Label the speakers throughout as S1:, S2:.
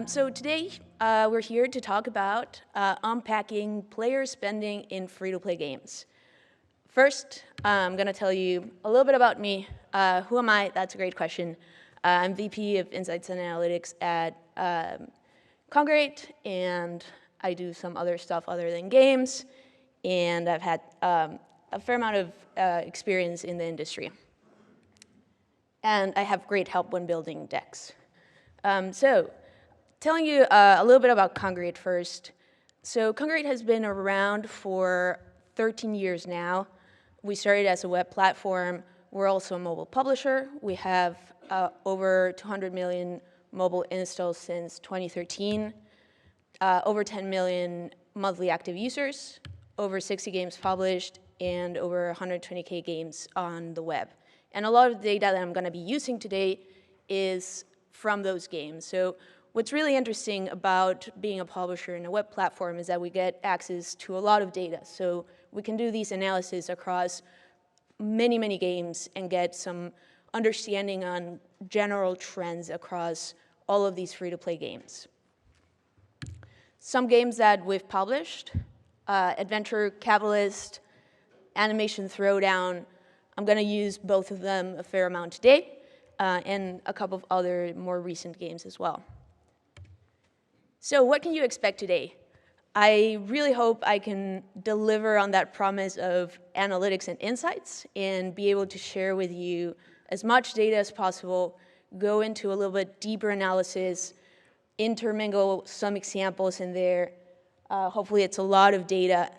S1: So today, we're here to talk about unpacking player spending in free-to-play games. First, I'm going to tell you a little bit about me. Who am I? That's a great question. I'm VP of Insights and Analytics at Kongregate, and I do some other stuff other than games, and I've had a fair amount of experience in the industry. And I have great help when building decks. So, telling you a little bit about Kongregate first. So Kongregate has been around for 13 years now. We started as a web platform. We're also a mobile publisher. We have over 200 million mobile installs since 2013, over 10 million monthly active users, over 60 games published, and over 120K games on the web. And a lot of the data that I'm going to be using today is from those games. So what's really interesting about being a publisher in a web platform is that we get access to a lot of data. So we can do these analyses across many, many games and get some understanding on general trends across all of these free-to-play games. Some games that we've published, Adventure Capitalist, Animation Throwdown. I'm going to use both of them a fair amount today, and a couple of other more recent games as well. So what can you expect today? I really hope I can deliver on that promise of analytics and insights and be able to share with you as much data as possible, go into a little bit deeper analysis, intermingle some examples in there. Hopefully it's a lot of data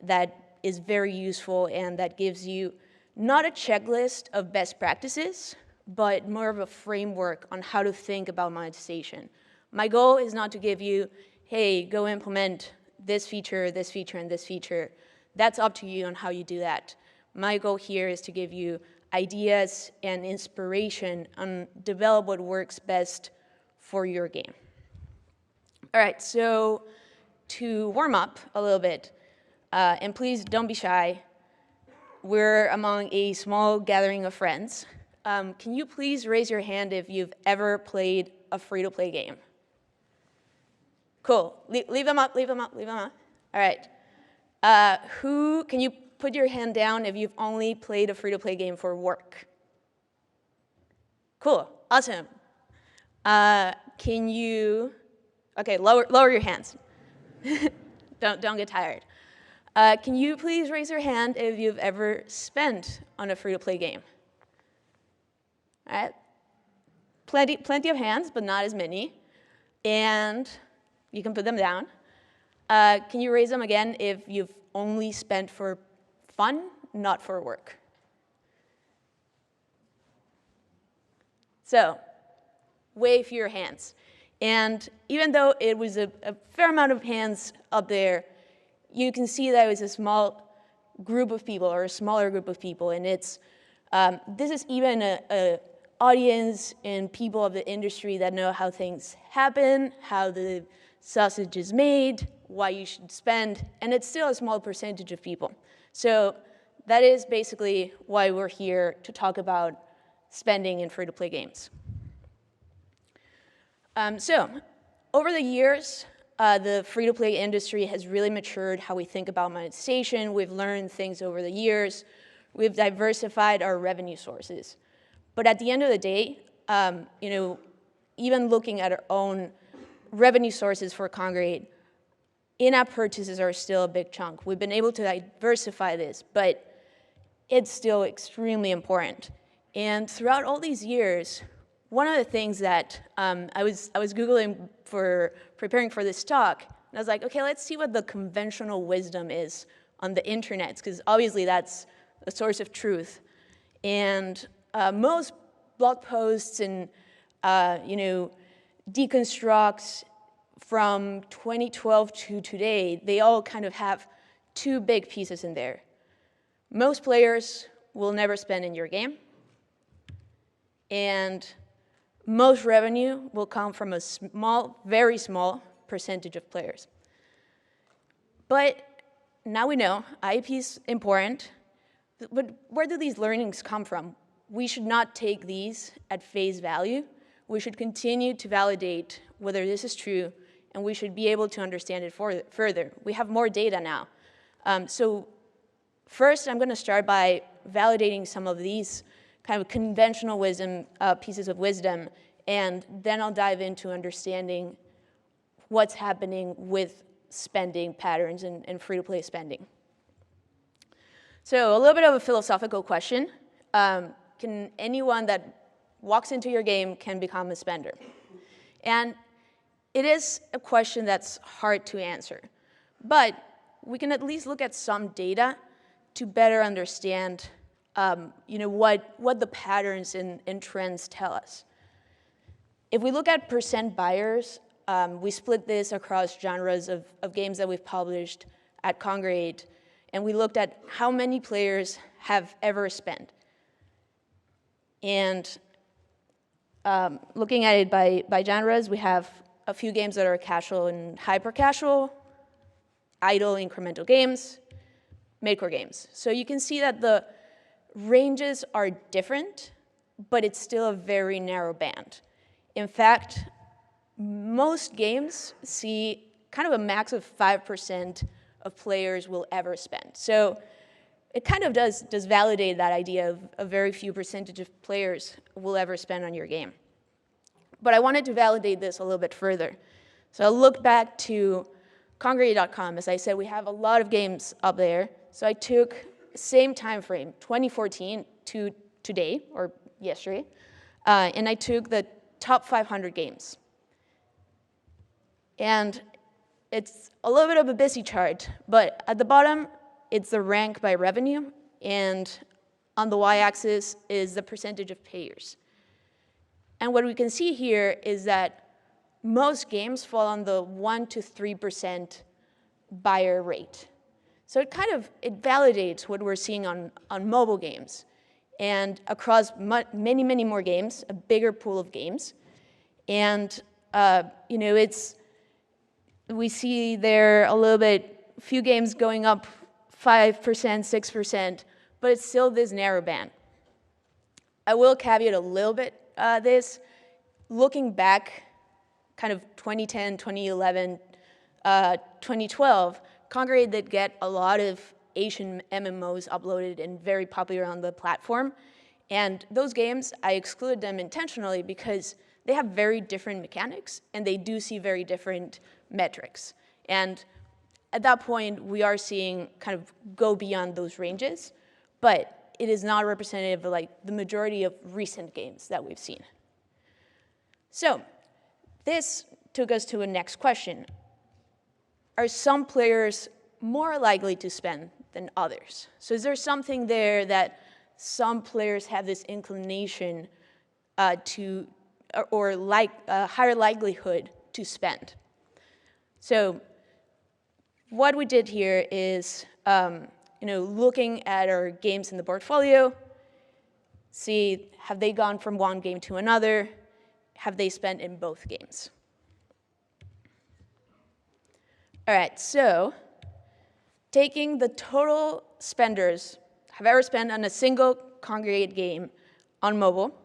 S1: that is very useful and that gives you not a checklist of best practices, but more of a framework on how to think about monetization. My goal is not to give you, hey, go implement this feature, and this feature. That's up to you on how you do that. My goal here is to give you ideas and inspiration on develop what works best for your game. All right, so to warm up a little bit, and please don't be shy. We're among a small gathering of friends. Can you please raise your hand if you've ever played a free-to-play game? Cool. Leave them up, leave them up, leave them up. All right. Can you put your hand down if you've only played a free-to-play game for work? Cool. Awesome. Can you, okay, lower your hands. Don't get tired. Can you please raise your hand if you've ever spent on a free-to-play game? All right. Plenty of hands, but not as many. And you can put them down. Can you raise them again if you've only spent for fun, not for work? So, way fewer hands. And even though it was a fair amount of hands up there, you can see that it was a small group of people, or a smaller group of people, and it's this is even a audience and people of the industry that know how things happen, how the sausage is made, why you should spend, and it's still a small percentage of people. So that is basically why we're here to talk about spending in free-to-play games. So over the years, the free-to-play industry has really matured how we think about monetization. We've learned things over the years. We've diversified our revenue sources. But at the end of the day, even looking at our own revenue sources for Kongregate, in-app purchases are still a big chunk. We've been able to diversify this, but it's still extremely important. And throughout all these years, one of the things that I was Googling for preparing for this talk, and I was like, okay, let's see what the conventional wisdom is on the internet, because obviously that's a source of truth. And most blog posts and deconstructs from 2012 to today, they all kind of have two big pieces in there. Most players will never spend in your game, and most revenue will come from a small, very small percentage of players. But now we know IP is important, but where do these learnings come from? We should not take these at face value. we should continue to validate whether this is true, and we should be able to understand it further. We have more data now. So first, I'm going to start by validating some of these kind of conventional wisdom, pieces of wisdom, and then I'll dive into understanding what's happening with spending patterns and free-to-play spending. So a little bit of a philosophical question. Can anyone that walks into your game can become a spender? And it is a question that's hard to answer, but we can at least look at some data to better understand what the patterns and trends tell us. If we look at percent buyers, we split this across genres of games that we've published at Kongregate, and we looked at how many players have ever spent. And looking at it by genres, we have a few games that are casual and hyper-casual, idle incremental games, mid-core games. So you can see that the ranges are different, but it's still a very narrow band. In fact, most games see kind of a max of 5% of players will ever spend. So it kind of does validate that idea of a very few percentage of players will ever spend on your game. But I wanted to validate this a little bit further. So I'll look back to Kongregate.com. As I said, we have a lot of games up there. So I took the same time frame, 2014 to today, or yesterday, and I took the top 500 games. And it's a little bit of a busy chart, but at the bottom, it's the rank by revenue, and on the y-axis is the percentage of payers. And what we can see here is that most games fall on the 1% to 3% buyer rate. So it validates what we're seeing on mobile games, and across many, many more games, a bigger pool of games. And we see there a little bit, few games going up 5%, 6%, but it's still this narrow band. I will caveat a little bit this. Looking back, kind of 2010, 2011, 2012, Kongregate did get a lot of Asian MMOs uploaded and very popular on the platform. And those games, I excluded them intentionally because they have very different mechanics and they do see very different metrics. And at that point, we are seeing kind of go beyond those ranges, but it is not representative of the majority of recent games that we've seen. So this took us to a next question. Are some players more likely to spend than others? So is there something there that some players have this inclination to, or a higher likelihood to spend? So what we did here is looking at our games in the portfolio, see have they gone from one game to another, have they spent in both games? All right, so taking the total spenders have ever spent on a single Kongregate game on mobile,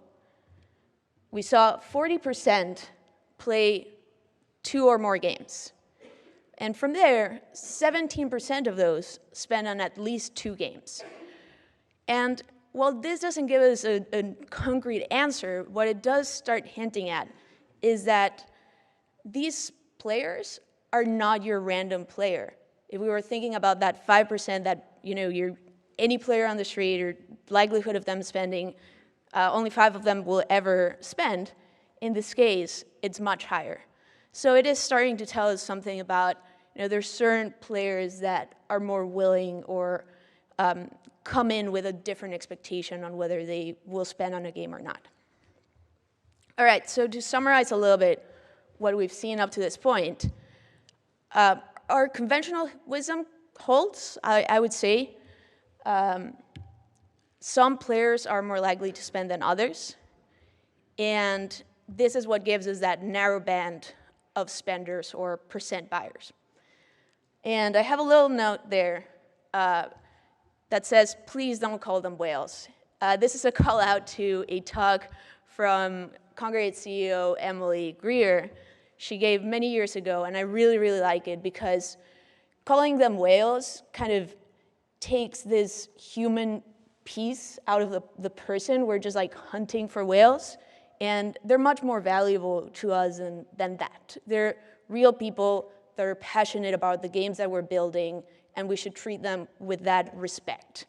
S1: we saw 40% play 2 or more games. And from there, 17% of those spend on at least 2 games. And while this doesn't give us a concrete answer, what it does start hinting at is that these players are not your random player. If we were thinking about that 5% that, you're any player on the street or likelihood of them spending, only 5 of them will ever spend, in this case, it's much higher. So it is starting to tell us something about, there's certain players that are more willing or come in with a different expectation on whether they will spend on a game or not. All right, so to summarize a little bit what we've seen up to this point, our conventional wisdom holds, I would say. Some players are more likely to spend than others, and this is what gives us that narrow band of spenders or percent buyers. And I have a little note there that says, please don't call them whales. This is a call out to a talk from Kongregate CEO Emily Greer, she gave many years ago, and I really, really like it because calling them whales kind of takes this human piece out of the person. We're just like hunting for whales, and they're much more valuable to us than that. They're real people that are passionate about the games that we're building, and we should treat them with that respect.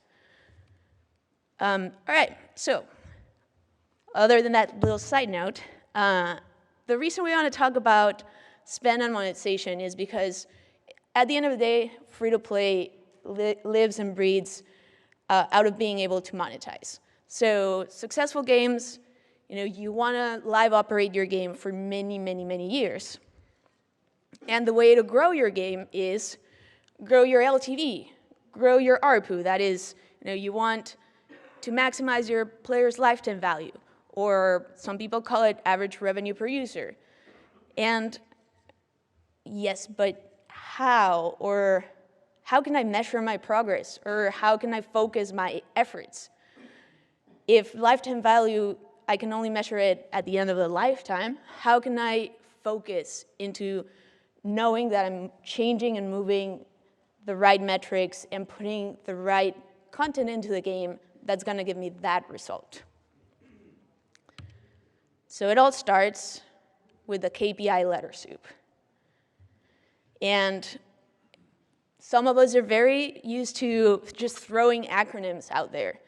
S1: All right, so other than that little side note, the reason we want to talk about spend and monetization is because at the end of the day, free-to-play lives and breeds out of being able to monetize. So successful games, you want to live operate your game for many, many, many years. And the way to grow your game is grow your LTV, grow your ARPU. That is, you want to maximize your player's lifetime value, or some people call it average revenue per user. And yes, but how? Or how can I measure my progress? Or how can I focus my efforts? If lifetime value, I can only measure it at the end of the lifetime, how can I focus into knowing that I'm changing and moving the right metrics and putting the right content into the game that's going to give me that result? So it all starts with the KPI letter soup. And some of us are very used to just throwing acronyms out there.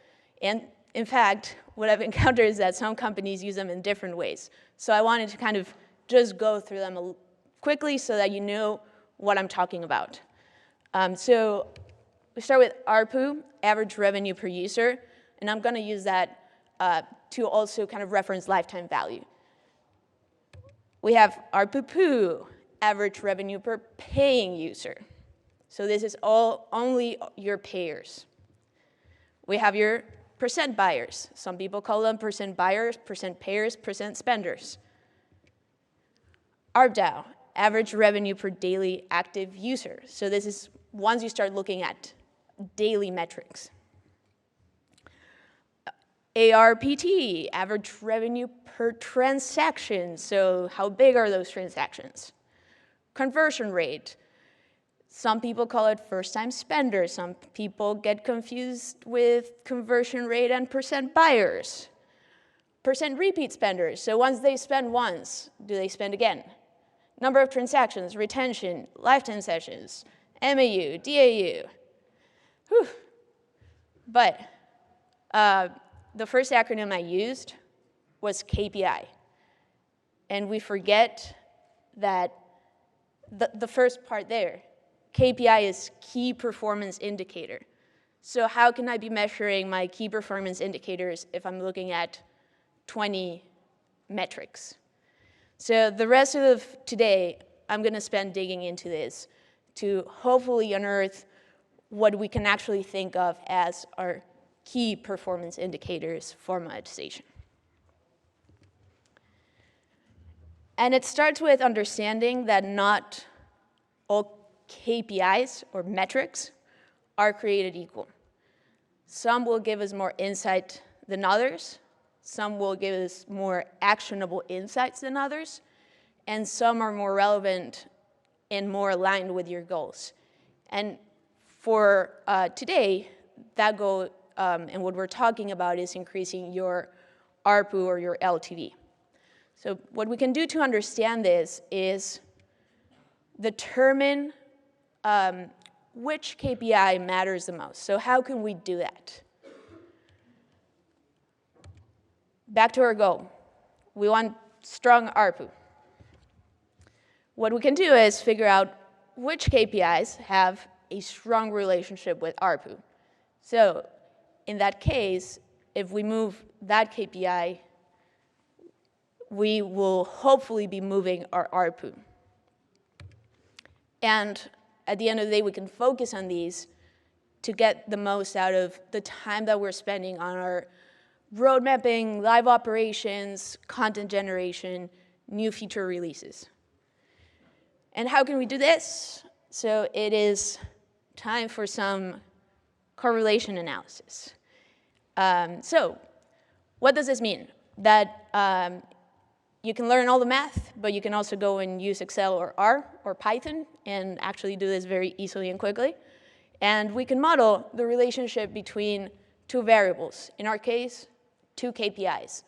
S1: And in fact, what I've encountered is that some companies use them in different ways. So I wanted to kind of just go through them quickly so that you know what I'm talking about. So we start with ARPU, average revenue per user, and I'm going to use that to also kind of reference lifetime value. We have ARPU, average revenue per paying user. So this is only your payers. We have your percent buyers. Some people call them percent buyers, percent payers, percent spenders. ARPDAU, average revenue per daily active user. So this is once you start looking at daily metrics. ARPT, average revenue per transaction. So how big are those transactions? Conversion rate. Some people call it first-time spender. Some people get confused with conversion rate and percent buyers. Percent repeat spenders. So once they spend once, do they spend again? Number of transactions, retention, lifetime sessions, MAU, DAU. Whew. But the first acronym I used was KPI. And we forget that the first part there, KPI is key performance indicator. So how can I be measuring my key performance indicators if I'm looking at 20 metrics? So the rest of today, I'm going to spend digging into this to hopefully unearth what we can actually think of as our key performance indicators for monetization. And it starts with understanding that not all KPIs or metrics are created equal. Some will give us more insight than others. Some will give us more actionable insights than others. And some are more relevant and more aligned with your goals. And for today, that goal and what we're talking about is increasing your ARPU or your LTV. So what we can do to understand this is determine which KPI matters the most. So how can we do that? Back to our goal. We want strong ARPU. What we can do is figure out which KPIs have a strong relationship with ARPU. So in that case, if we move that KPI, we will hopefully be moving our ARPU. And at the end of the day, we can focus on these to get the most out of the time that we're spending on our road mapping, live operations, content generation, new feature releases. And how can we do this? So it is time for some correlation analysis. So what does this mean? That You can learn all the math, but you can also go and use Excel or R or Python and actually do this very easily and quickly. And we can model the relationship between two variables, in our case, two KPIs.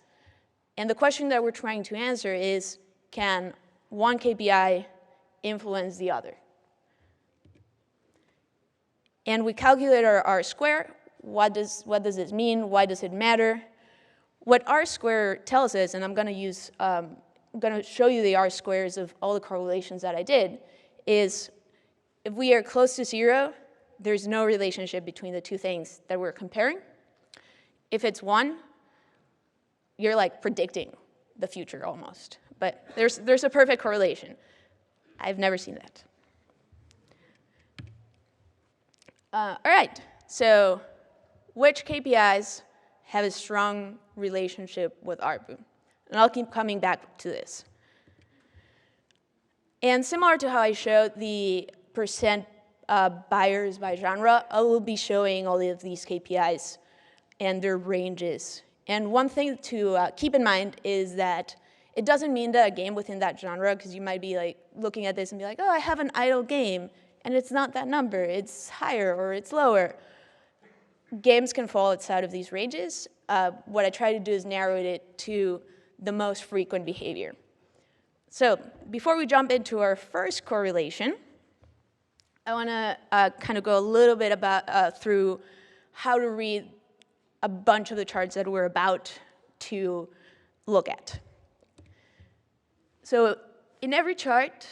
S1: And the question that we're trying to answer is, can one KPI influence the other? And we calculate our R-square. What does this mean? Why does it matter? What R-square tells us, and I'm going to show you the R-squares of all the correlations that I did, is if we are close to 0, there's no relationship between the two things that we're comparing. If it's 1, you're like predicting the future almost. But there's a perfect correlation. I've never seen that. All right, so which KPIs have a strong relationship with ARPU? And I'll keep coming back to this. And similar to how I showed the percent buyers by genre, I will be showing all of these KPIs and their ranges. And one thing to keep in mind is that it doesn't mean that a game within that genre, because you might be like looking at this and be like, oh, I have an idle game, and it's not that number, it's higher or it's lower. Games can fall outside of these ranges. What I try to do is narrow it to the most frequent behavior. So before we jump into our first correlation, I want to kind of go a little bit about through how to read a bunch of the charts that we're about to look at. So in every chart,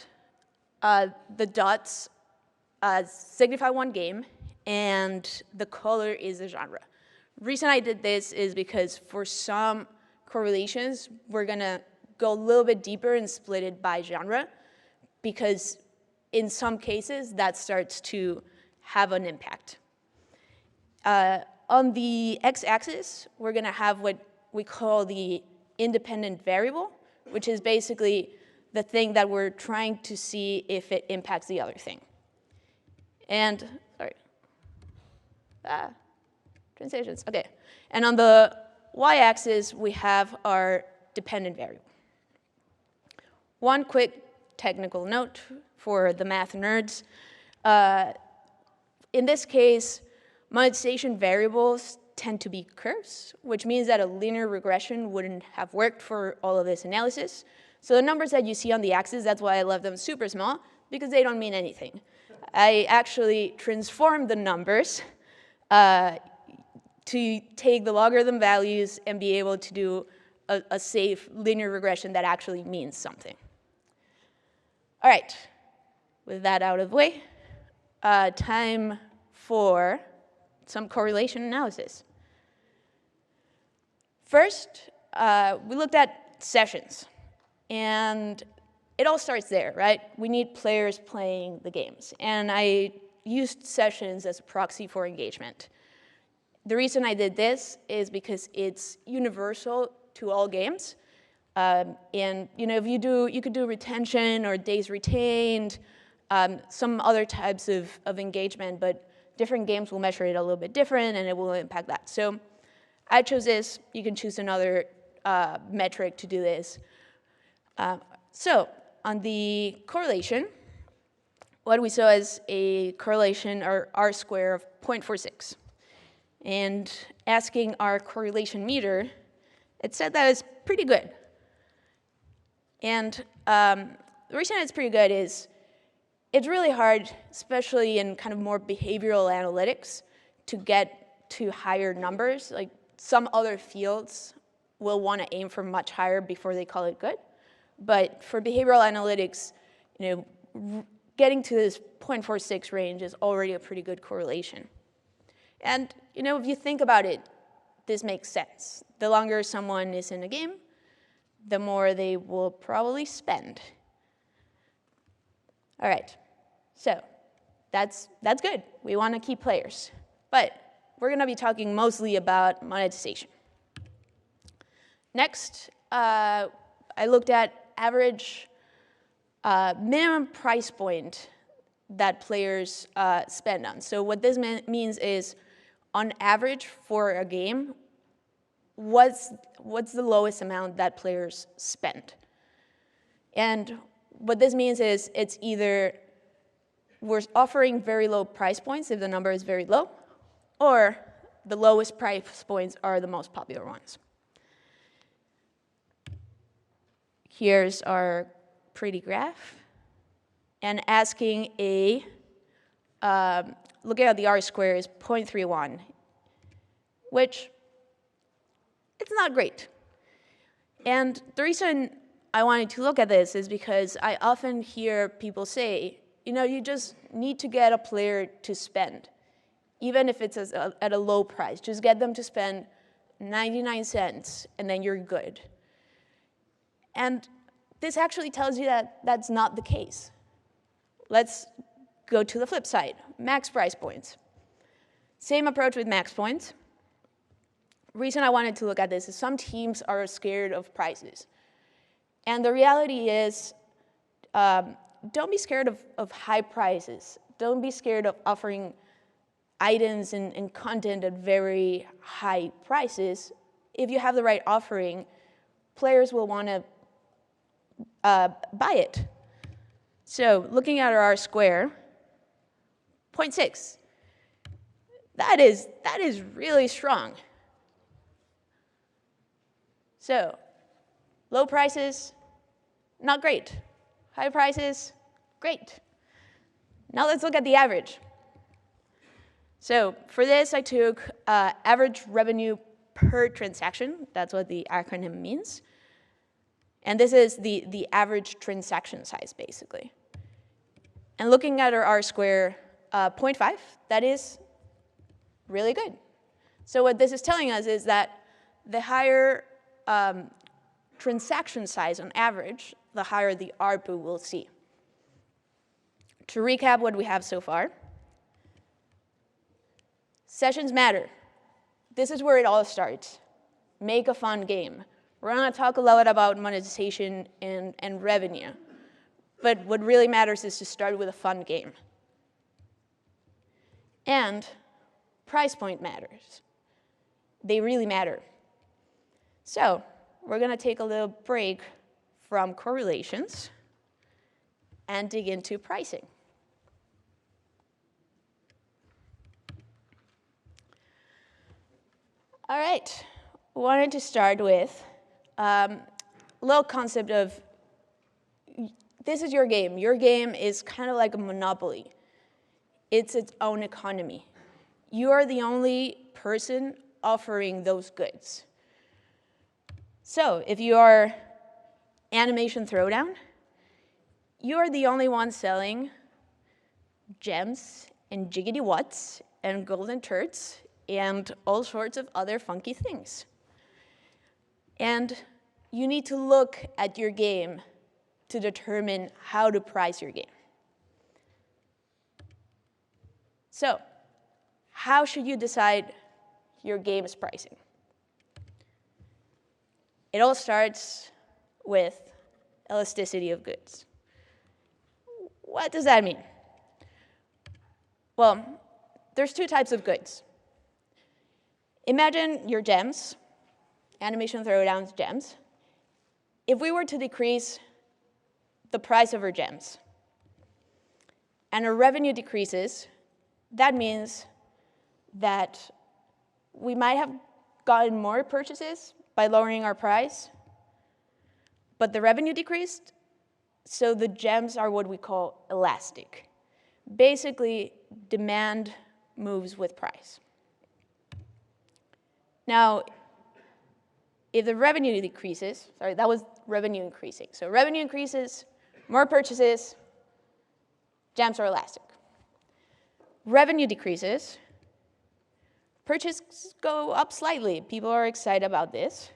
S1: the dots signify one game, and the color is the genre. The reason I did this is because for some correlations, we're going to go a little bit deeper and split it by genre, because in some cases, that starts to have an impact. On the x-axis, we're going to have what we call the independent variable, which is basically the thing that we're trying to see if it impacts the other thing. And, sorry, transitions, okay. And on the y-axis, we have our dependent variable. One quick technical note for the math nerds. In this case, monetization variables tend to be curves, which means that a linear regression wouldn't have worked for all of this analysis. So the numbers that you see on the axis, that's why I left them super small, because they don't mean anything. I actually transformed the numbers to take the logarithm values and be able to do a safe linear regression that actually means something. All right, with that out of the way, time for some correlation analysis. First, we looked at sessions, and it all starts there, right? We need players playing the games, and I used sessions as a proxy for engagement. The reason I did this is because it's universal to all games, and if you could do retention or days retained, some other types of engagement, but different games will measure it a little bit different, and it will impact that. So I chose this. You can choose another metric to do this. So on the correlation, what we saw is a correlation, or R-square, of 0.46. And asking our correlation meter, it said that it's pretty good. And the reason it's pretty good is it's really hard, especially in kind of more behavioral analytics, to get to higher numbers. Like some other fields will want to aim for much higher before they call it good. But for behavioral analytics, getting to this 0.46 range is already a pretty good correlation. And if you think about it, this makes sense. The longer someone is in a game, the more they will probably spend. All right, so that's good. We want to keep players. But we're going to be talking mostly about monetization. Next, I looked at average minimum price point that players spend on. So what this means is, on average for a game, what's the lowest amount that players spend? And what this means is it's either we're offering very low price points if the number is very low, or the lowest price points are the most popular ones. Here's our pretty graph. And asking looking at the R-square is 0.31, which it's not great. And the reason I wanted to look at this is because I often hear people say, you just need to get a player to spend, even if it's at a low price. Just get them to spend 99 cents, and then you're good. And this actually tells you that that's not the case. Let's go to the flip side, max price points. Same approach with max points. Reason I wanted to look at this is some teams are scared of prices. And the reality is, don't be scared of high prices. Don't be scared of offering items and content at very high prices. If you have the right offering, players will want to buy it. So looking at our R-square, 0.6. That is really strong. So low prices, not great. High prices, great. Now let's look at the average. So for this, I took average revenue per transaction. That's what the acronym means. And this is the average transaction size, basically. And looking at our R-square, 0.5, that is really good. So what this is telling us is that the higher transaction size on average, the higher the ARPU we'll see. To recap what we have so far, sessions matter. This is where it all starts. Make a fun game. We're going to talk a lot about monetization and revenue. But what really matters is to start with a fun game. And price point matters. They really matter. So we're going to take a little break from correlations and dig into pricing. All right, wanted to start with a little concept of this is your game. Your game is kind of like a monopoly. It's its own economy. You are the only person offering those goods. So if you are Animation Throwdown, you are the only one selling gems and jiggity what's and golden turds and all sorts of other funky things. And you need to look at your game to determine how to price your game. So, how should you decide your game's pricing? It all starts with elasticity of goods. What does that mean? Well, there's two types of goods. Imagine your gems, Animation Throwdown's gems. If we were to decrease the price of our gems and our revenue decreases, that means that we might have gotten more purchases by lowering our price, but the revenue decreased, so the gems are what we call elastic. Basically, demand moves with price. Now, if the revenue decreases, sorry, that was revenue increasing. So revenue increases, more purchases, gems are elastic. Revenue decreases, purchases go up slightly. People are excited about this,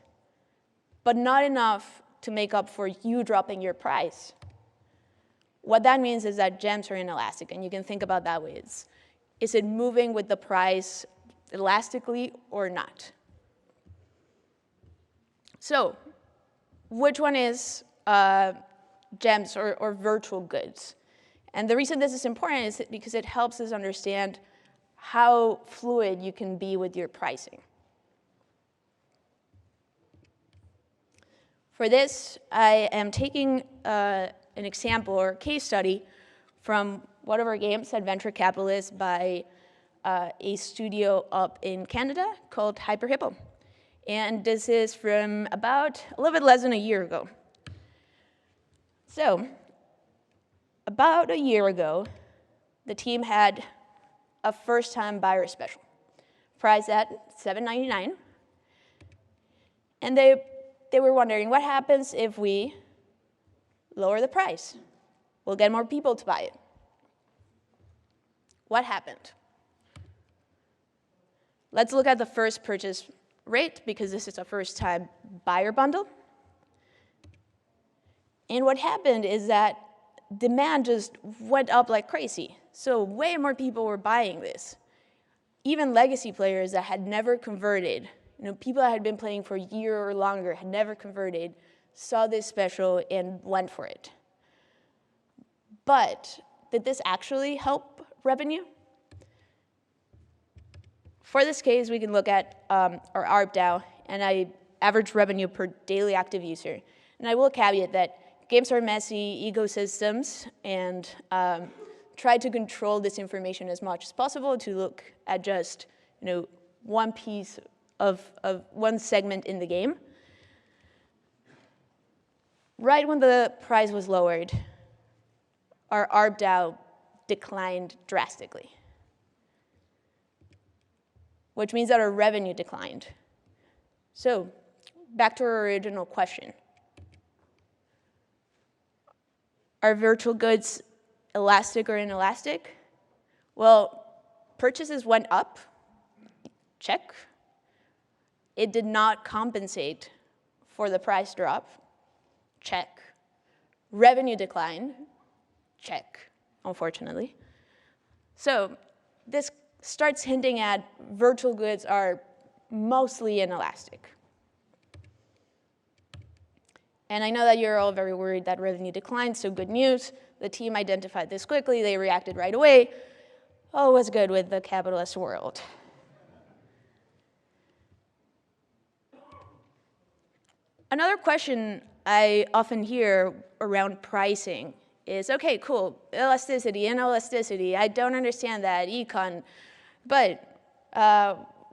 S1: but not enough to make up for you dropping your price. What that means is that gems are inelastic, and you can think about that way. Is it moving with the price elastically or not? So, which one is gems or virtual goods? And the reason this is important is because it helps us understand how fluid you can be with your pricing. For this, I am taking an example or case study from one of our games, Adventure Capitalist, by a studio up in Canada called Hyper Hippo. And this is from about a little bit less than a year ago. So, about a year ago, the team had a first-time buyer special, priced at $7.99. And they were wondering, what happens if we lower the price? We'll get more people to buy it. What happened? Let's look at the first purchase rate, because this is a first-time buyer bundle. And what happened is that demand just went up like crazy. So way more people were buying this. Even legacy players that had never converted, people that had been playing for a year or longer, had never converted, saw this special and went for it. But did this actually help revenue? For this case, we can look at our ARPDAU and average revenue per daily active user. And I will caveat that games are messy ecosystems, and try to control this information as much as possible to look at just one piece of one segment in the game. Right when the price was lowered, our ARPDAU declined drastically, which means that our revenue declined. So back to our original question. Are virtual goods elastic or inelastic? Well, purchases went up, check. It did not compensate for the price drop, check. Revenue decline, check, unfortunately. So this starts hinting at virtual goods are mostly inelastic. And I know that you're all very worried that revenue declined, so good news. The team identified this quickly. They reacted right away. Oh, what's good with the capitalist world? Another question I often hear around pricing is, okay, cool, elasticity, inelasticity, I don't understand that, econ, but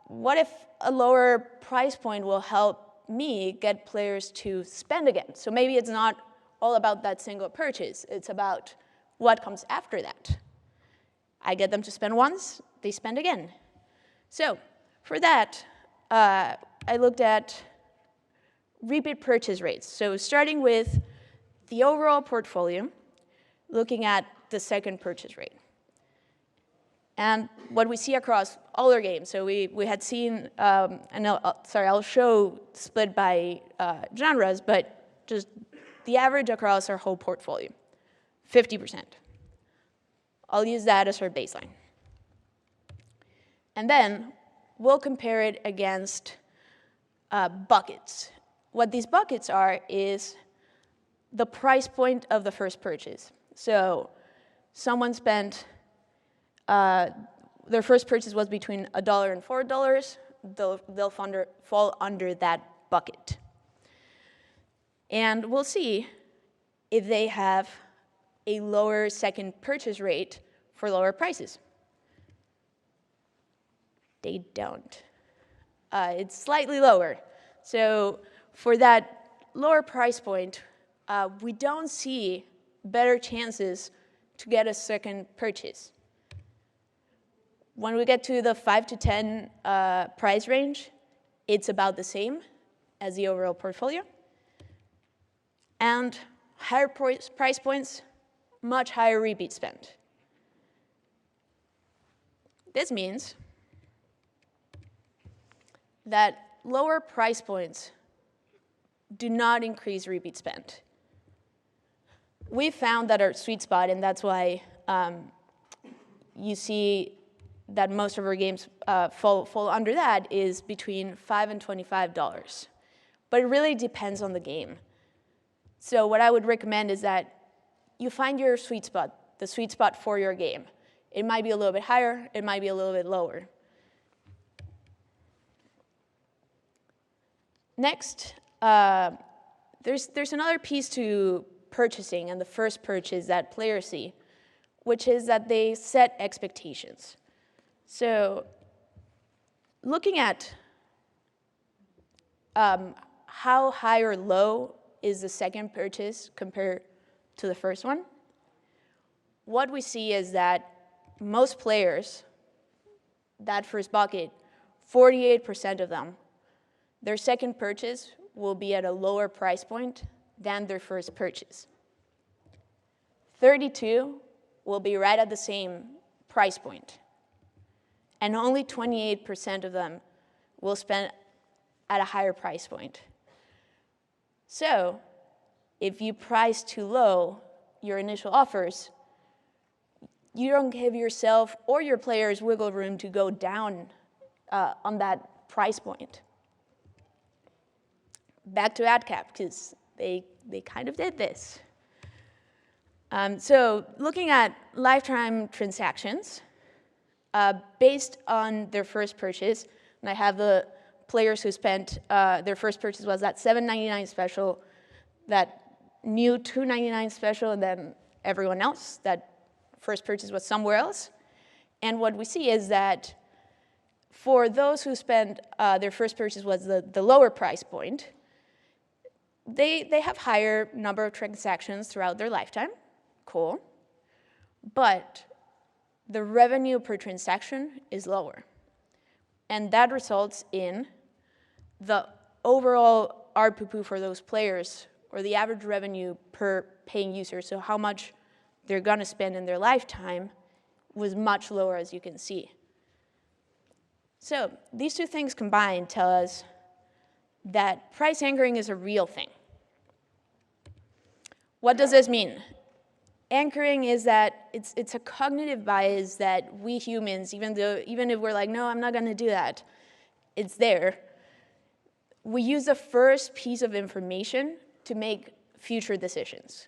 S1: what if a lower price point will help me get players to spend again? So maybe it's not all about that single purchase, it's about what comes after that. I get them to spend once, they spend again. So for that, I looked at repeat purchase rates. So starting with the overall portfolio, looking at the second purchase rate. And what we see across all our games, so we had seen, I'll show split by genres, but just the average across our whole portfolio, 50%. I'll use that as our baseline. And then we'll compare it against buckets. What these buckets are is the price point of the first purchase. So someone spent, their first purchase was between $1 and $4, they'll fall under that bucket. And we'll see if they have a lower second purchase rate for lower prices. They don't. It's slightly lower. So for that lower price point, we don't see better chances to get a second purchase. When we get to the 5 to 10 price range, it's about the same as the overall portfolio. And higher price points, much higher repeat spend. This means that lower price points do not increase repeat spend. We found that our sweet spot, and that's why you see that most of our games fall under that, is between $5 and $25. But it really depends on the game. So what I would recommend is that you find your sweet spot, the sweet spot for your game. It might be a little bit higher, it might be a little bit lower. Next, there's another piece to purchasing and the first purchase that players see, which is that they set expectations. So looking at how high or low is the second purchase compared to the first one, what we see is that most players, that first bucket, 48% of them, their second purchase will be at a lower price point than their first purchase. 32 will be right at the same price point. And only 28% of them will spend at a higher price point. So if you price too low your initial offers, you don't give yourself or your players wiggle room to go down on that price point. Back to AdCap, because they kind of did this. So looking at lifetime transactions, based on their first purchase, and I have the players who spent, their first purchase was that $7.99 special, that new $2.99 special, and then everyone else, that first purchase was somewhere else. And what we see is that for those who spent, their first purchase was the lower price point, they have higher number of transactions throughout their lifetime. Cool. But the revenue per transaction is lower. And that results in the overall ARPU for those players, or the average revenue per paying user, so how much they're going to spend in their lifetime, was much lower, as you can see. So these two things combined tell us that price anchoring is a real thing. What does this mean? Anchoring is that it's a cognitive bias that we humans, even if we're like, no, I'm not going to do that, it's there. We use the first piece of information to make future decisions.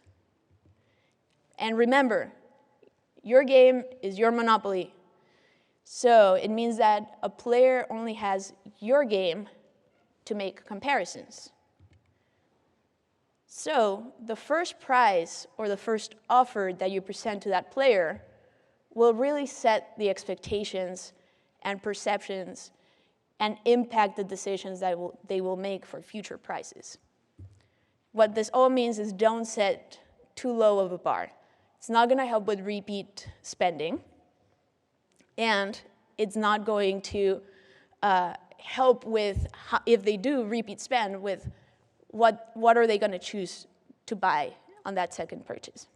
S1: And remember, your game is your monopoly. So it means that a player only has your game to make comparisons. So the first prize or the first offer that you present to that player will really set the expectations and perceptions and impact the decisions that they will make for future prices. What this all means is don't set too low of a bar. It's not going to help with repeat spending, and it's not going to help with, if they do repeat spend, with what are they going to choose to buy on that second purchase.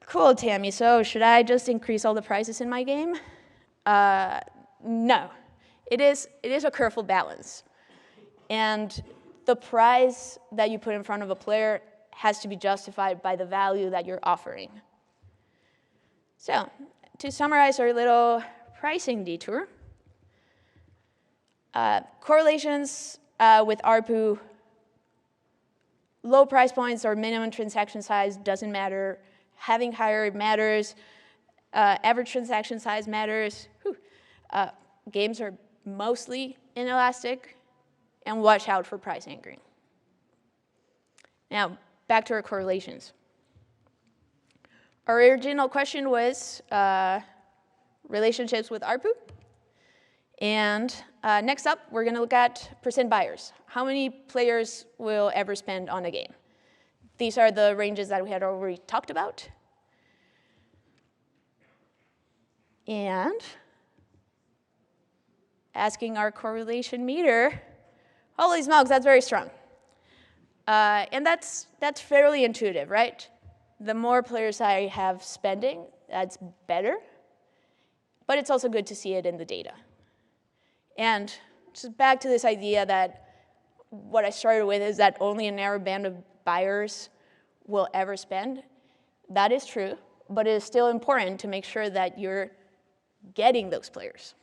S1: Cool, Tammy, so should I just increase all the prices in my game? No, it is a careful balance. And the price that you put in front of a player has to be justified by the value that you're offering. So, to summarize our little pricing detour, correlations with ARPU, low price points or minimum transaction size doesn't matter. Having higher matters. Average transaction size matters. Games are mostly inelastic, and watch out for price anchoring. Now, back to our correlations. Our original question was relationships with ARPU. And next up, we're going to look at percent buyers. How many players will ever spend on a game? These are the ranges that we had already talked about. And asking our correlation meter, holy smokes, that's very strong. And that's fairly intuitive, right? The more players I have spending, that's better. But it's also good to see it in the data. And just back to this idea that what I started with is that only a narrow band of buyers will ever spend. That is true, but it is still important to make sure that you're getting those players.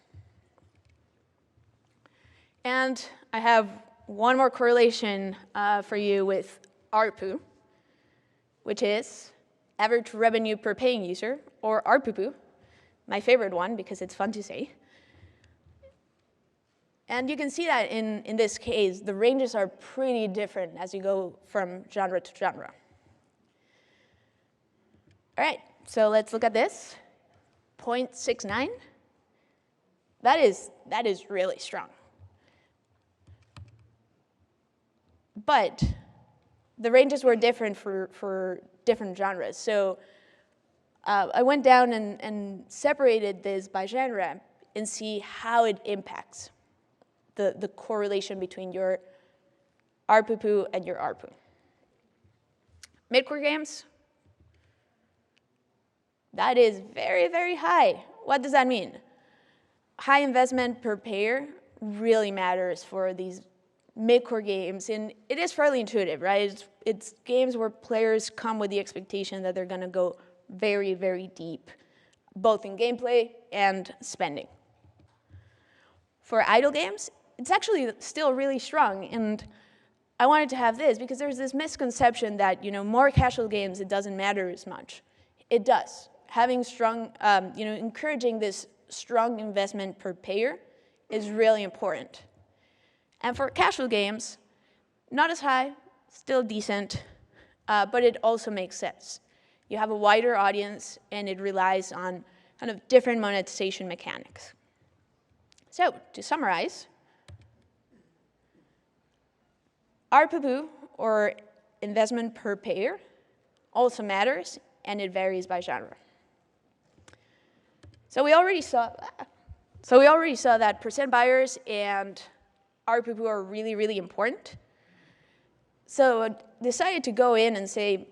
S1: And I have one more correlation for you with ARPU, which is average revenue per paying user, or ARPU, my favorite one because it's fun to say. And you can see that in this case, the ranges are pretty different as you go from genre to genre. All right, so let's look at this. 0.69. That is really strong. But the ranges were different for different genres. So I went down and separated this by genre and see how it impacts the correlation between your ARPU and your ARPU. Mid-core games, that is very, very high. What does that mean? High investment per payer really matters for these mid-core games, and it is fairly intuitive, right? It's games where players come with the expectation that they're going to go very, very deep, both in gameplay and spending. For idle games, it's actually still really strong, and I wanted to have this because there's this misconception that, more casual games, it doesn't matter as much. It does. Having strong, encouraging this strong investment per payer is really important. And for casual games, not as high, still decent, but it also makes sense. You have a wider audience, and it relies on kind of different monetization mechanics. So, to summarize, ARPU, or investment per payer, also matters, and it varies by genre. So we already saw that percent buyers and ARPU are really, really important. So I decided to go in and say,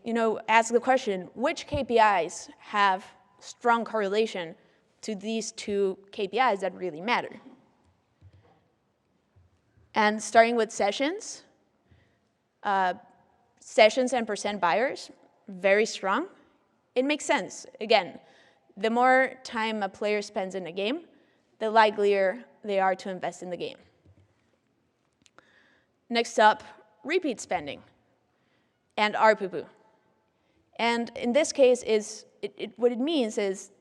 S1: ask the question, which KPIs have strong correlation to these two KPIs that really matter? And starting with sessions, sessions and percent buyers, very strong. It makes sense. Again, the more time a player spends in a game, the likelier they are to invest in the game. Next up, repeat spending and ARPU. And in this case, what it means is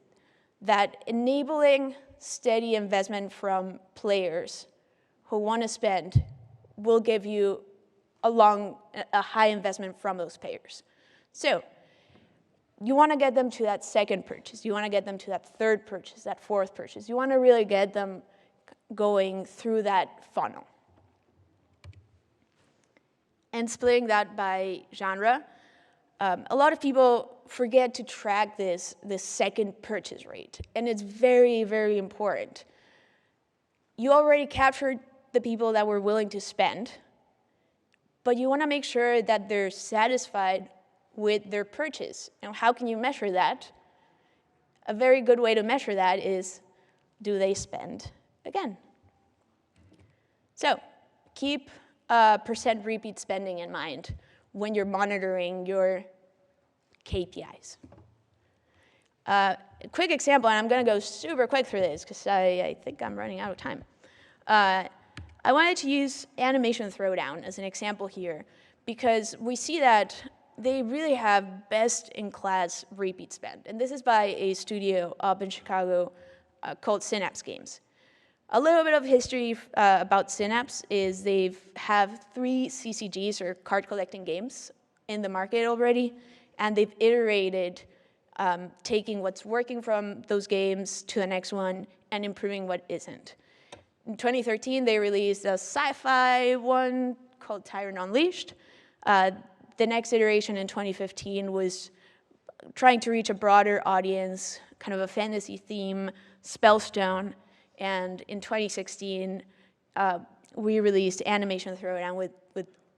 S1: that enabling steady investment from players who want to spend will give you a high investment from those players. So you want to get them to that second purchase. You want to get them to that third purchase, that fourth purchase. You want to really get them going through that funnel. And splitting that by genre, a lot of people forget to track this second purchase rate, and it's very, very important. You already captured the people that were willing to spend, but you want to make sure that they're satisfied with their purchase. And how can you measure that? A very good way to measure that is, do they spend again? So keep percent repeat spending in mind when you're monitoring your KPIs. A quick example, and I'm going to go super quick through this because I think I'm running out of time. I wanted to use Animation Throwdown as an example here because we see that they really have best-in-class repeat spend. And this is by a studio up in Chicago called Synapse Games. A little bit of history about Synapse is they have 3 CCGs, or card collecting games, in the market already, and they've iterated taking what's working from those games to the next one and improving what isn't. In 2013, they released a sci-fi one called Tyrant Unleashed. The next iteration in 2015 was trying to reach a broader audience, kind of a fantasy theme, Spellstone. And in 2016, we released Animation Throwdown with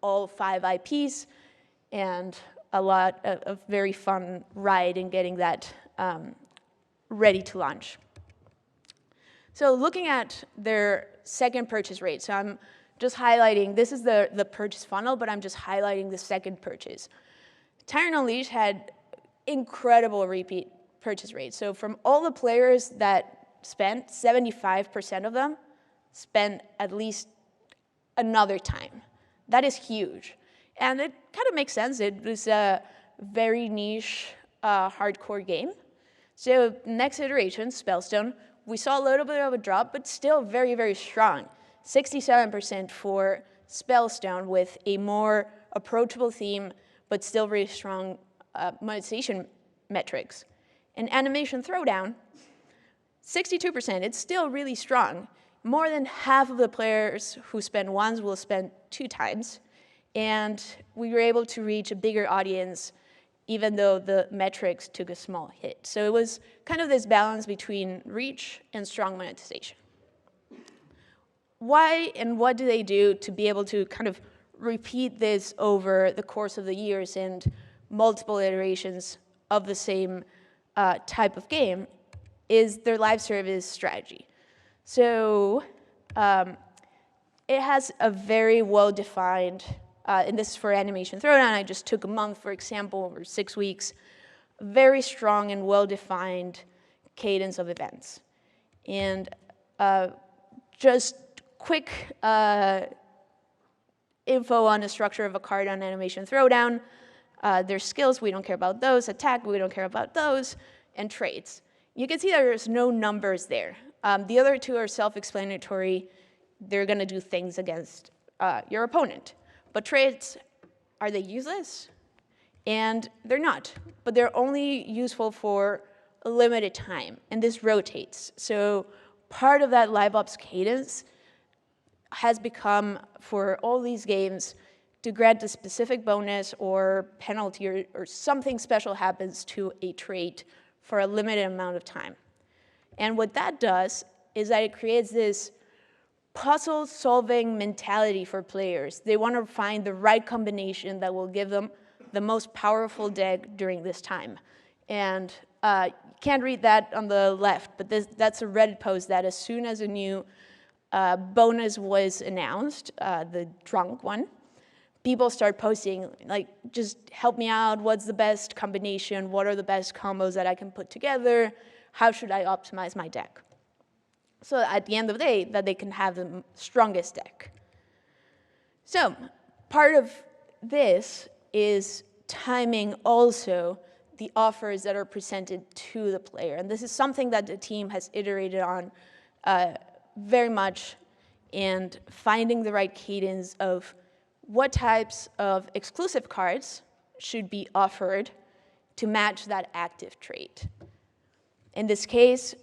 S1: all 5 IPs and a lot of very fun ride in getting that ready to launch. So looking at their second purchase rate, so I'm just highlighting, this is the purchase funnel, but I'm just highlighting the second purchase. Tyrant Unleashed had incredible repeat purchase rates. So from all the players that spent, 75% of them spent at least another time. That is huge. And it kind of makes sense. It was a very niche, hardcore game. So next iteration, Spellstone, we saw a little bit of a drop, but still very, very strong. 67% for Spellstone with a more approachable theme, but still very strong monetization metrics. And Animation Throwdown, 62%, it's still really strong. More than half of the players who spend once will spend 2 times. And we were able to reach a bigger audience even though the metrics took a small hit. So it was kind of this balance between reach and strong monetization. Why and what do they do to be able to kind of repeat this over the course of the years and multiple iterations of the same type of game is their live service strategy. So it has a very well-defined, and this is for Animation Throwdown, I just took a month, for example, or 6 weeks, very strong and well-defined cadence of events. And just quick info on the structure of a card on Animation Throwdown. There's skills, we don't care about those. Attack, we don't care about those. And traits. You can see that there's no numbers there. The other two are self-explanatory. They're going to do things against your opponent. But traits, are they useless? And they're not. But they're only useful for a limited time. And this rotates. So part of that live ops cadence has become, for all these games, to grant a specific bonus or penalty or something special happens to a trait for a limited amount of time. And what that does is that it creates this puzzle-solving mentality for players. They want to find the right combination that will give them the most powerful deck during this time. And you can't read that on the left, but that's a Reddit post that as soon as a new bonus was announced, the drunk one, people start posting, like, just help me out, what's the best combination, what are the best combos that I can put together, how should I optimize my deck? So at the end of the day, that they can have the strongest deck. So part of this is timing also the offers that are presented to the player. And this is something that the team has iterated on very much, and finding the right cadence of what types of exclusive cards should be offered to match that active trait. In this case,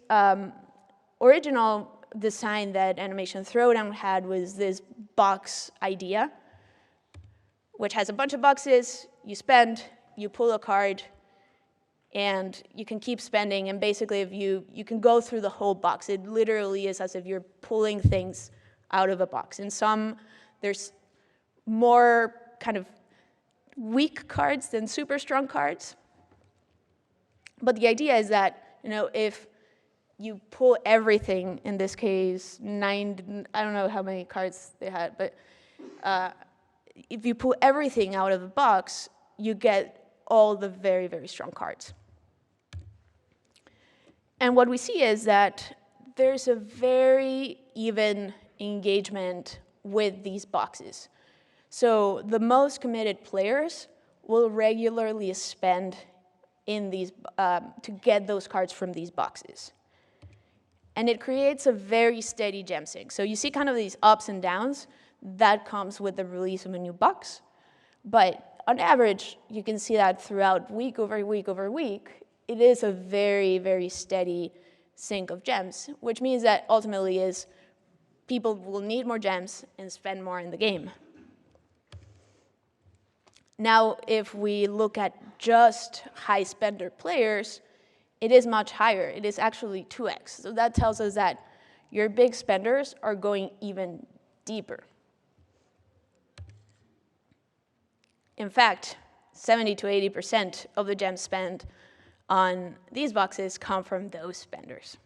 S1: original design that Animation Throwdown had was this box idea, which has a bunch of boxes, you spend, you pull a card, and you can keep spending, and basically if you can go through the whole box. It literally is as if you're pulling things out of a box. In some, there's more kind of weak cards than super strong cards. But the idea is that, if you pull everything, in this case, I don't know how many cards they had, but if you pull everything out of the box, you get all the very, very strong cards. And what we see is that there's a very even engagement with these boxes. So the most committed players will regularly spend in these to get those cards from these boxes. And it creates a very steady gem sink. So you see kind of these ups and downs. That comes with the release of a new box. But on average, you can see that throughout week over week over week, it is a very, very steady sink of gems, which means that ultimately is people will need more gems and spend more in the game. Now, if we look at just high spender players, it is much higher. It is actually 2x. So that tells us that your big spenders are going even deeper. In fact, 70 to 80% of the gems spent on these boxes come from those spenders.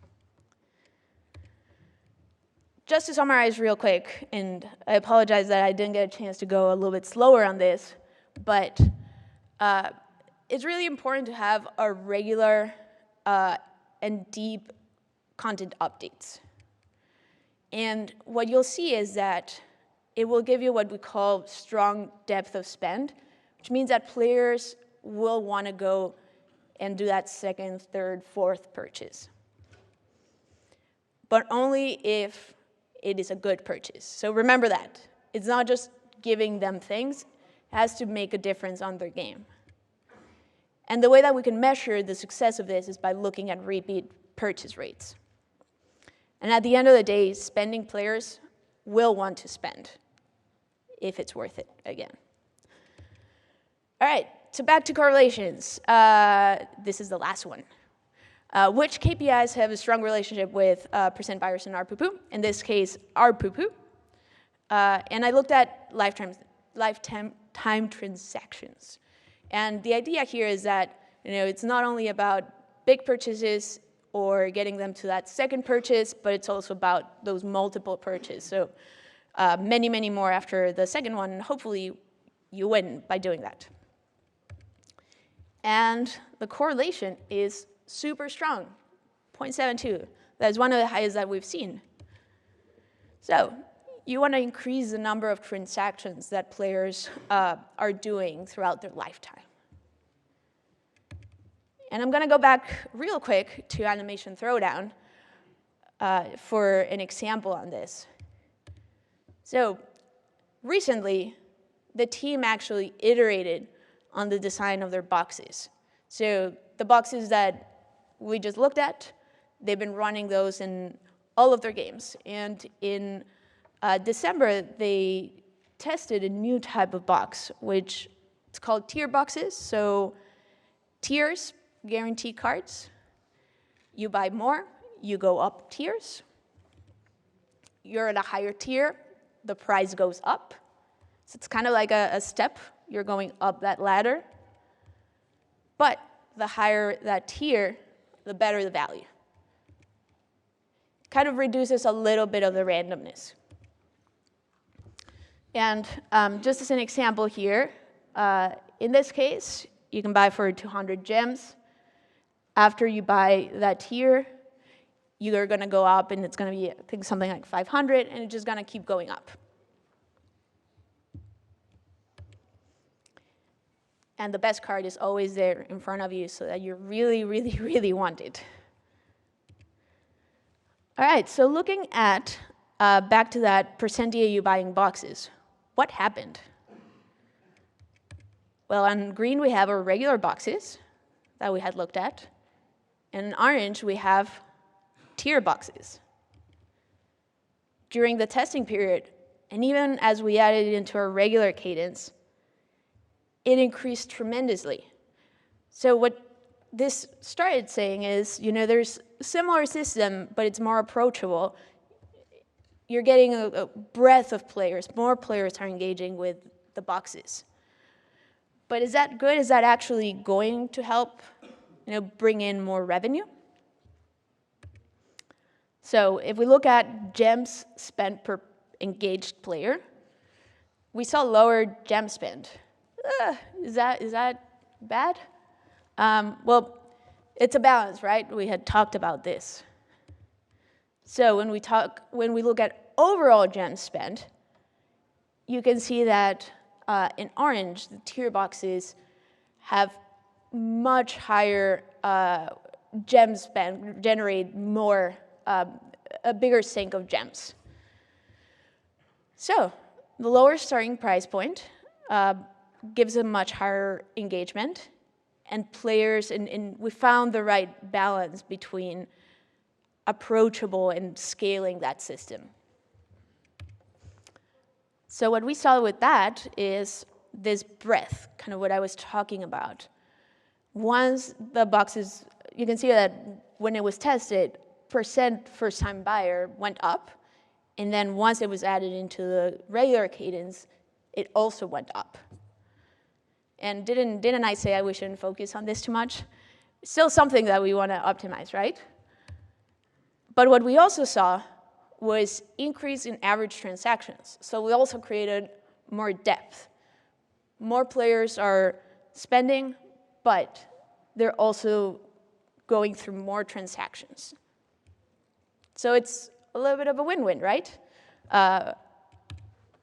S1: Just to summarize real quick, and I apologize that I didn't get a chance to go a little bit slower on this, but it's really important to have a regular and deep content updates. And what you'll see is that it will give you what we call strong depth of spend, which means that players will want to go and do that second, third, fourth purchase. But only if it is a good purchase. So remember that. It's not just giving them things, it has to make a difference on their game. And the way that we can measure the success of this is by looking at repeat purchase rates. And at the end of the day, spending players will want to spend if it's worth it again. All right, so back to correlations. This is the last one. Which KPIs have a strong relationship with percent buyers and ARPPU? In this case, ARPPU. And I looked at lifetime transactions. And the idea here is that it's not only about big purchases or getting them to that second purchase, but it's also about those multiple purchases. So many, many more after the second one, and hopefully you win by doing that. And the correlation is super strong, 0.72. That's one of the highest that we've seen. So you want to increase the number of transactions that players are doing throughout their lifetime. And I'm going to go back real quick to Animation Throwdown for an example on this. So recently, the team actually iterated on the design of their boxes. So the boxes that we just looked at, they've been running those in all of their games. And in December, they tested a new type of box, which it's called tier boxes. So tiers guarantee cards. You buy more, you go up tiers. You're at a higher tier, the price goes up. So it's kind of like a step. You're going up that ladder. But the higher that tier, the better the value. Kind of reduces a little bit of the randomness. And just as an example here, in this case, you can buy for 200 gems. After you buy that tier, you're going to go up, and it's going to be, I think, something like 500, and it's just going to keep going up. And the best card is always there in front of you so that you really, really, really want it. All right, so looking at, back to that percent DAU buying boxes, what happened? Well, on green, we have our regular boxes that we had looked at. And in orange, we have tier boxes. During the testing period, and even as we added it into our regular cadence, it increased tremendously. So what this started saying is, there's a similar system, but it's more approachable. You're getting a breadth of players. More players are engaging with the boxes. But is that good? Is that actually going to help bring in more revenue? So if we look at gems spent per engaged player, we saw lower gem spend. Is that bad? Well, it's a balance, right? We had talked about this. So when we look at overall gem spend, you can see that in orange, the tier boxes have much higher gem spend, generate more, a bigger sink of gems. So the lower starting price point gives a much higher engagement, and players, and we found the right balance between approachable and scaling that system. So what we saw with that is this breadth, kind of what I was talking about. Once the boxes, you can see that when it was tested, percent first-time buyer went up, and then once it was added into the regular cadence, it also went up. And didn't I say we shouldn't focus on this too much? Still something that we want to optimize, right? But what we also saw was increase in average transactions. So we also created more depth. More players are spending, but they're also going through more transactions. So it's a little bit of a win-win, right?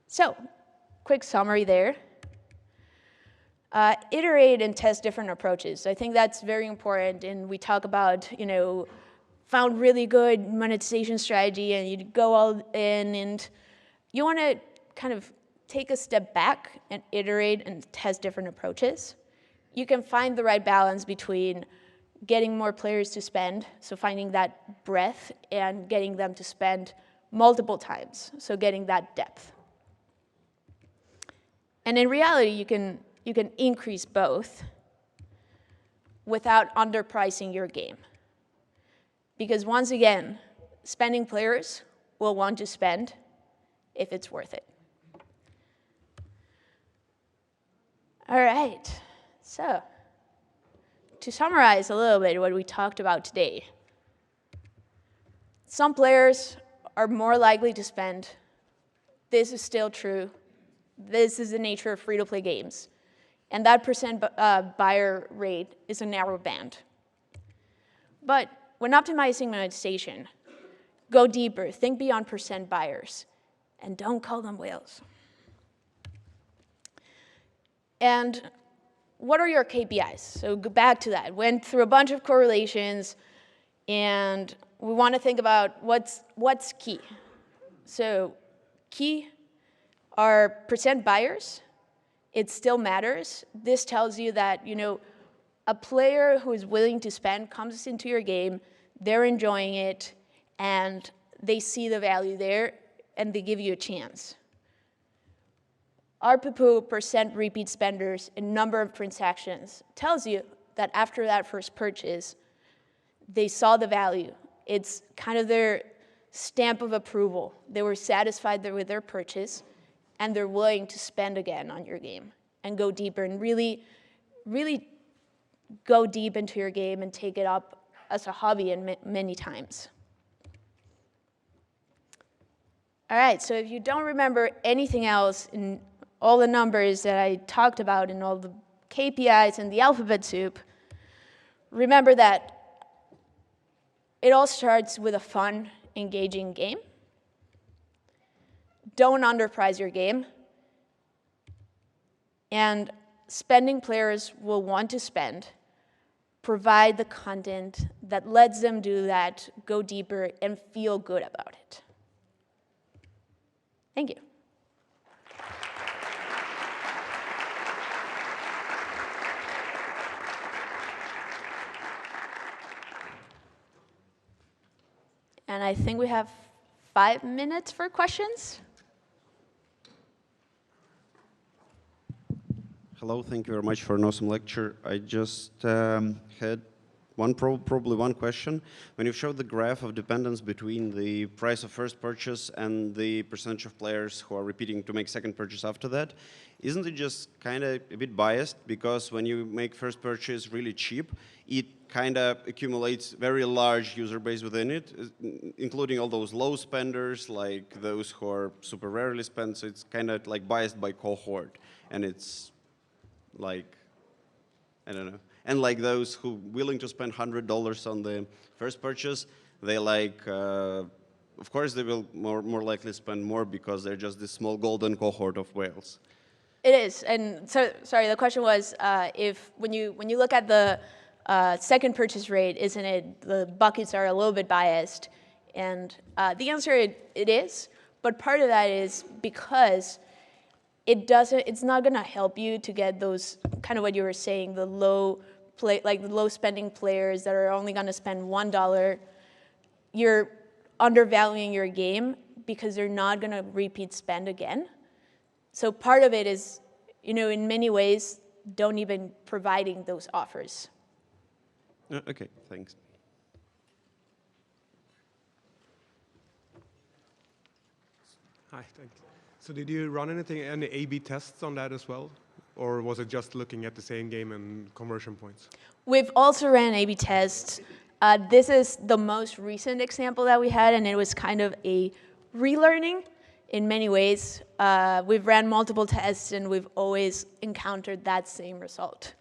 S1: So quick summary there. Iterate and test different approaches. I think that's very important, and we talk about, found really good monetization strategy and you go all in, and you want to kind of take a step back and iterate and test different approaches. You can find the right balance between getting more players to spend, so finding that breadth, and getting them to spend multiple times, so getting that depth. And in reality, you can increase both without underpricing your game. Because once again, spending players will want to spend if it's worth it. All right, so to summarize a little bit what we talked about today, some players are more likely to spend. This is still true. This is the nature of free-to-play games. And that percent buyer rate is a narrow band. But when optimizing monetization, go deeper, think beyond percent buyers, and don't call them whales. And what are your KPIs? So go back to that. Went through a bunch of correlations, and we want to think about what's key. So key are percent buyers. It still matters. This tells you that, a player who is willing to spend comes into your game, they're enjoying it, and they see the value there, and they give you a chance. ARPPU, percent repeat spenders, and number of transactions tells you that after that first purchase, they saw the value. It's kind of their stamp of approval. They were satisfied with their purchase, and they're willing to spend again on your game and go deeper and really, really go deep into your game and take it up as a hobby and many times. All right, so if you don't remember anything else in all the numbers that I talked about and all the KPIs and the alphabet soup, remember that it all starts with a fun, engaging game. Don't underprice your game. And spending players will want to spend. Provide the content that lets them do that, go deeper, and feel good about it. Thank you. And I think we have 5 minutes for questions.
S2: Hello, thank you very much for an awesome lecture. I just had probably one question. When you showed the graph of dependence between the price of first purchase and the percentage of players who are repeating to make second purchase after that, isn't it just kind of a bit biased? Because when you make first purchase really cheap, it kind of accumulates very large user base within it, including all those low spenders, like those who are super rarely spent. So it's kind of like biased by cohort, and it's like, I don't know. And like those who willing to spend $100 on the first purchase, they like, of course they will more likely spend more because they're just this small golden cohort of whales.
S1: It is, and so sorry. The question was, if when you look at the second purchase rate, isn't it the buckets are a little bit biased? And the answer it is, but part of that is because it's not going to help you to get those kind of what you were saying, the low spending players that are only going to spend $1. You're undervaluing your game because they're not going to repeat spend again. So part of it is, in many ways, don't even providing those offers.
S2: Okay, thanks.
S3: Hi, thanks. So did you run any A/B tests on that as well? Or was it just looking at the same game and conversion points?
S1: We've also ran A/B tests. This is the most recent example that we had, and it was kind of a relearning in many ways. We've ran multiple tests, and we've always encountered that same result.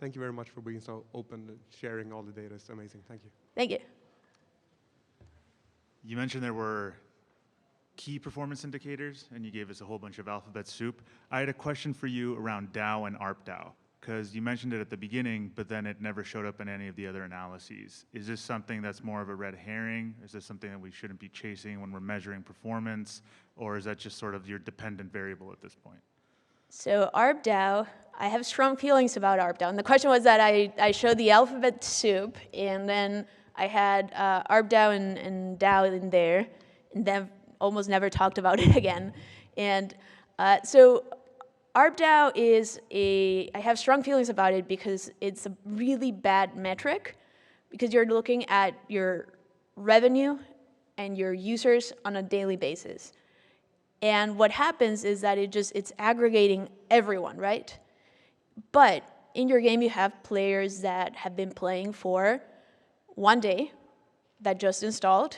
S3: Thank you very much for being so open and sharing all the data. It's amazing. Thank you.
S1: Thank you.
S4: You mentioned there were key performance indicators, and you gave us a whole bunch of alphabet soup. I had a question for you around DAO and ARPDAO. Because you mentioned it at the beginning, but then it never showed up in any of the other analyses. Is this something that's more of a red herring? Is this something that we shouldn't be chasing when we're measuring performance? Or is that just sort of your dependent variable at this point?
S1: So ARPDAO, I have strong feelings about ARPDAO. And the question was that I showed the alphabet soup, and then I had ARPDAO and DAO in there, and then almost never talked about it again. And so ARPDAO is I have strong feelings about it because it's a really bad metric, because you're looking at your revenue and your users on a daily basis. And what happens is that it's aggregating everyone, right? But in your game, you have players that have been playing for 1 day, that just installed,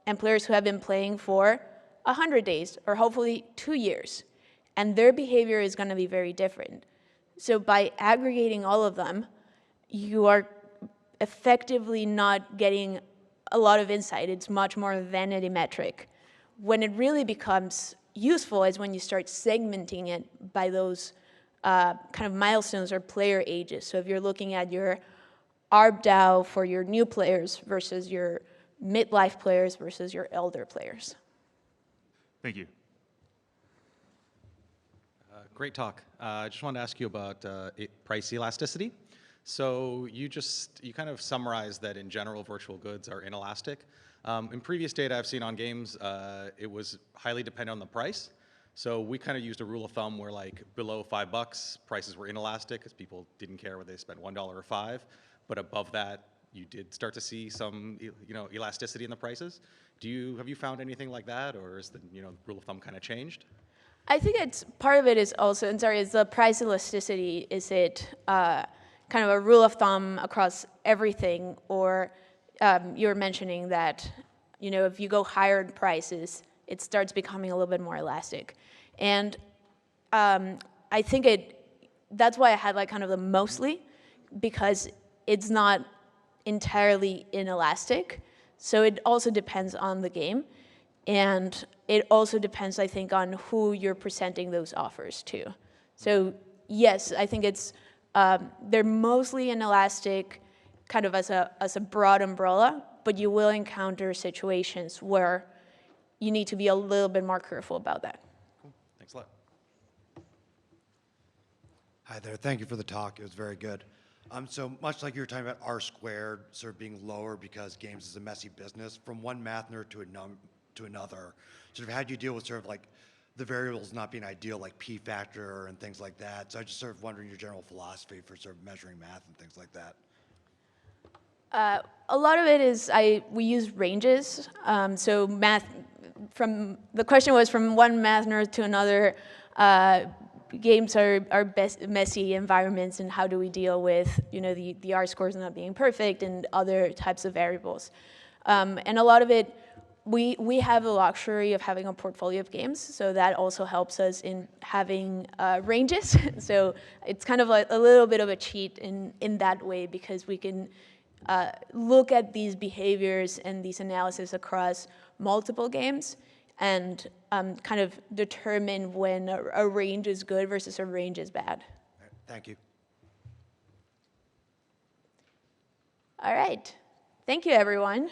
S1: and players who have been playing for 100 days, or hopefully 2 years. And their behavior is going to be very different. So by aggregating all of them, you are effectively not getting a lot of insight. It's much more a vanity metric. When it really becomes useful is when you start segmenting it by those kind of milestones or player ages. So if you're looking at your ARPDAO for your new players versus your midlife players versus your elder players.
S4: Thank you.
S5: Great talk. I just wanted to ask you about price elasticity. So you kind of summarized that in general virtual goods are inelastic. In previous data I've seen on games, it was highly dependent on the price. So we kind of used a rule of thumb where like below $5, prices were inelastic because people didn't care whether they spent $1 or $5. But above that, you did start to see some elasticity in the prices. Have you found anything like that, or is the rule of thumb kind of changed?
S1: I think part of it is also, is the price elasticity, is it kind of a rule of thumb across everything, or you were mentioning that, if you go higher in prices, it starts becoming a little bit more elastic. And I think that's why I had like kind of the mostly, because it's not entirely inelastic. So it also depends on the game. And it also depends, I think, on who you're presenting those offers to. So yes, I think they're mostly inelastic, kind of as a broad umbrella, but you will encounter situations where you need to be a little bit more careful about that.
S5: Cool. Thanks a lot.
S6: Hi there. Thank you for the talk. It was very good. So much like you were talking about R squared sort of being lower because games is a messy business, from one math nerd to another, sort of how do you deal with sort of like the variables not being ideal, like P factor and things like that? So I just sort of wondering your general philosophy for sort of measuring math and things like that.
S1: A lot of it is we use ranges. So the question was from one math nerd to another. Games are messy environments, and how do we deal with the R scores not being perfect and other types of variables. And a lot of it, we have the luxury of having a portfolio of games, so that also helps us in having ranges. So it's kind of a little bit of a cheat in that way, because we can look at these behaviors and these analysis across multiple games and kind of determine when a range is good versus a range is bad.
S6: Thank you.
S1: All right. Thank you, everyone.